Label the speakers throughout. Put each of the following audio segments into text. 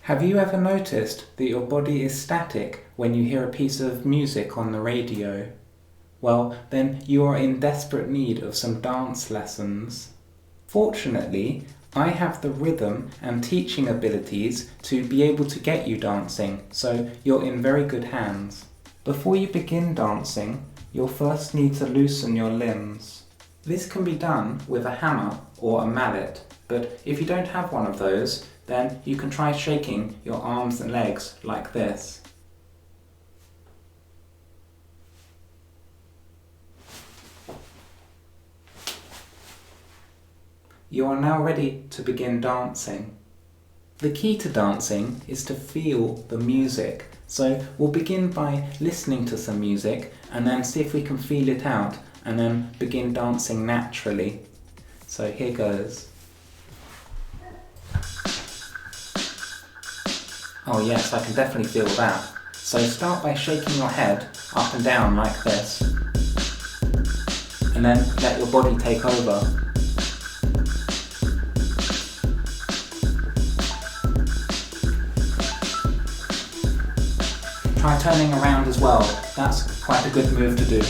Speaker 1: Have you ever noticed that your body is static when you hear a piece of music on the radio? Well, then you are in desperate need of some dance lessons. Fortunately, I have the rhythm and teaching abilities to be able to get you dancing, so you're in very good hands. Before you begin dancing, you'll first need to loosen your limbs. This can be done with a hammer or a mallet, but if you don't have one of those, then you can try shaking your arms and legs like this. You are now ready to begin dancing. The key to dancing is to feel the music, so we'll begin by listening to some music and then see if we can feel it out and then begin dancing naturally. So here goes. Oh yes, I can definitely feel that. So start by shaking your head up and down like this, and then let your body take over. Try turning around as well, that's quite a good move to do.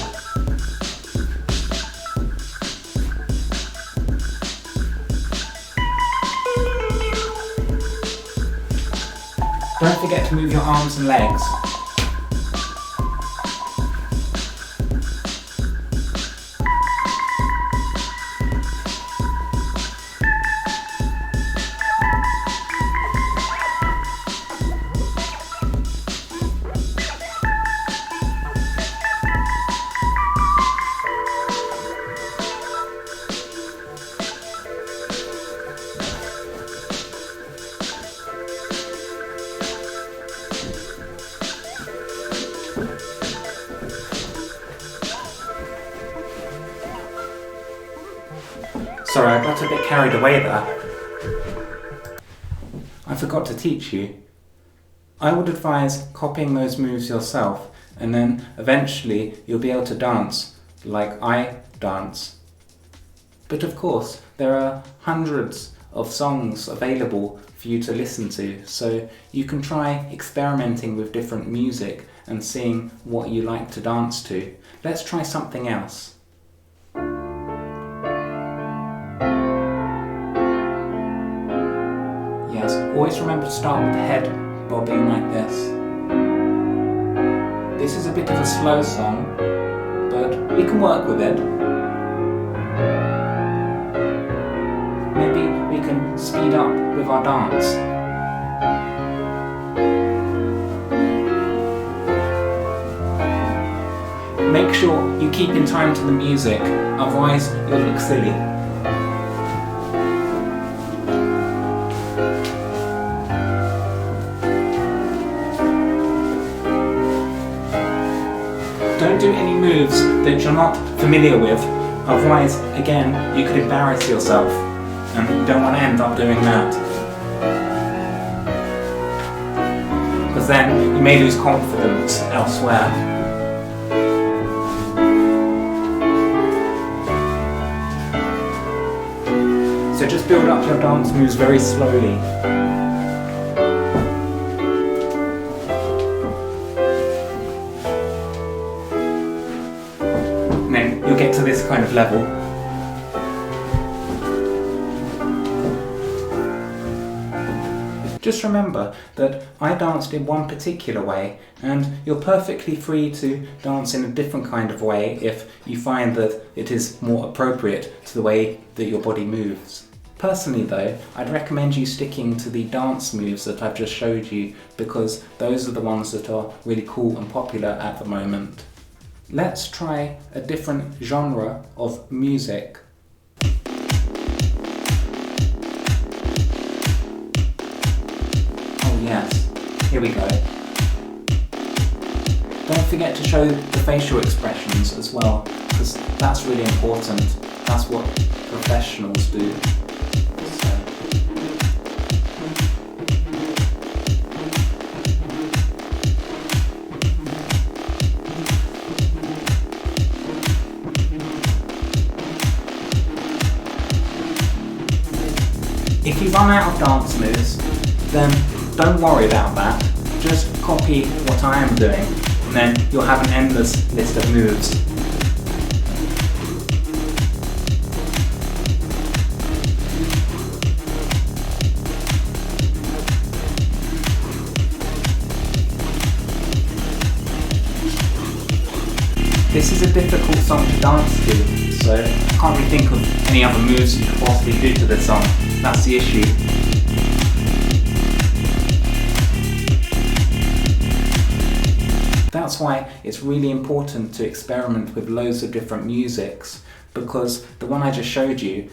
Speaker 1: Don't forget to move your arms and legs. Sorry, I got a bit carried away there. I forgot to teach you. I would advise copying those moves yourself, and then eventually you'll be able to dance like I dance. But of course, there are hundreds of songs available for you to listen to, so you can try experimenting with different music and seeing what you like to dance to. Let's try something else. Yes, always remember to start with the head bobbing like this. This is a bit of a slow song, but we can work with it. Maybe we can speed up with our dance. Make sure you keep in time to the music, otherwise you'll look silly. Don't do any moves that you're not familiar with, otherwise, again, you could embarrass yourself, and you don't want to end up doing that. Because then you may lose confidence elsewhere. So just build up your dance moves very slowly. You'll get to this kind of level. Just remember that I danced in one particular way, and you're perfectly free to dance in a different kind of way if you find that it is more appropriate to the way that your body moves. Personally though, I'd recommend you sticking to the dance moves that I've just showed you, because those are the ones that are really cool and popular at the moment. Let's try a different genre of music. Oh yes, here we go. Don't forget to show the facial expressions as well, because that's really important. That's what professionals do. If you run out of dance moves, then don't worry about that. Just copy what I am doing, and then you'll have an endless list of moves. This is a difficult song to dance to, so I can't really think of any other moves you could possibly do to this song. That's the issue. That's why it's really important to experiment with loads of different musics, because the one I just showed you,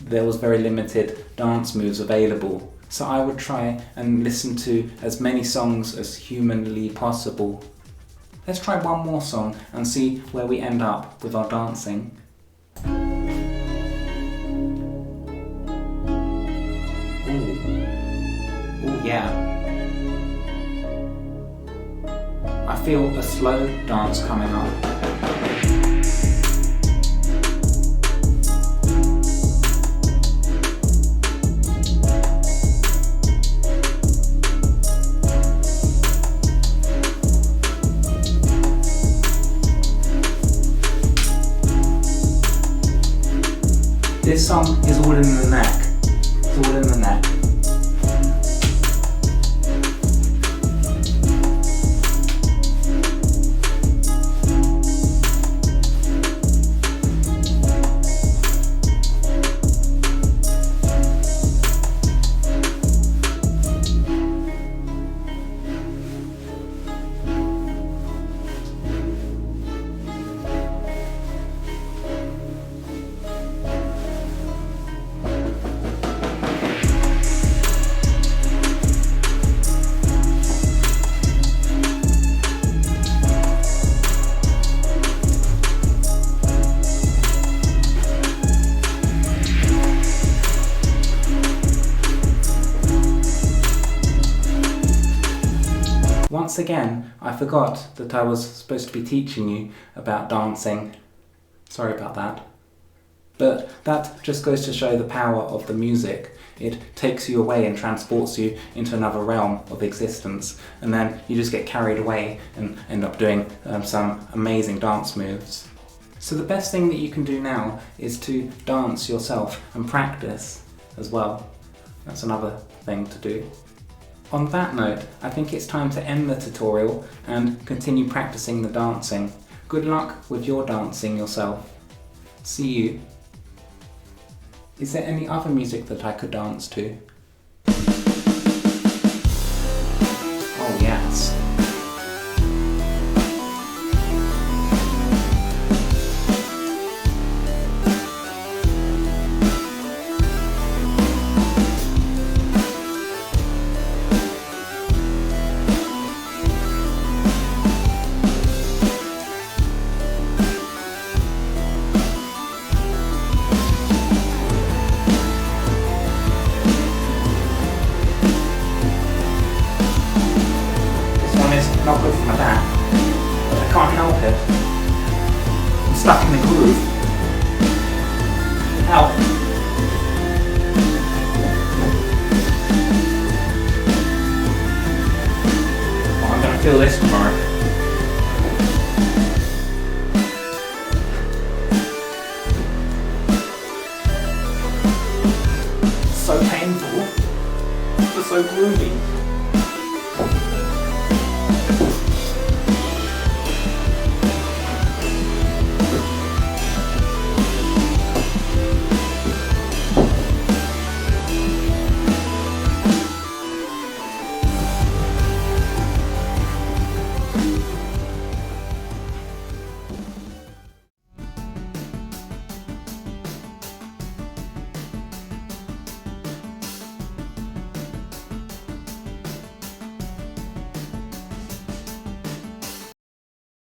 Speaker 1: there was very limited dance moves available. So I would try and listen to as many songs as humanly possible. Let's try one more song and see where we end up with our dancing. Ooh, yeah. I feel a slow dance coming up. This song is all in the neck. It's all in the neck. Once again, I forgot that I was supposed to be teaching you about dancing. Sorry about that. But that just goes to show the power of the music. It takes you away and transports you into another realm of existence, and then you just get carried away and end up doing some amazing dance moves. So the best thing that you can do now is to dance yourself and practice as well. That's another thing to do. On that note, I think it's time to end the tutorial and continue practicing the dancing. Good luck with your dancing yourself. See you. Is there any other music that I could dance to? Oh yes. Not good for my back, but I can't help it. I'm stuck in the groove. Help! Well, I'm gonna feel this tomorrow. So painful, but so groovy.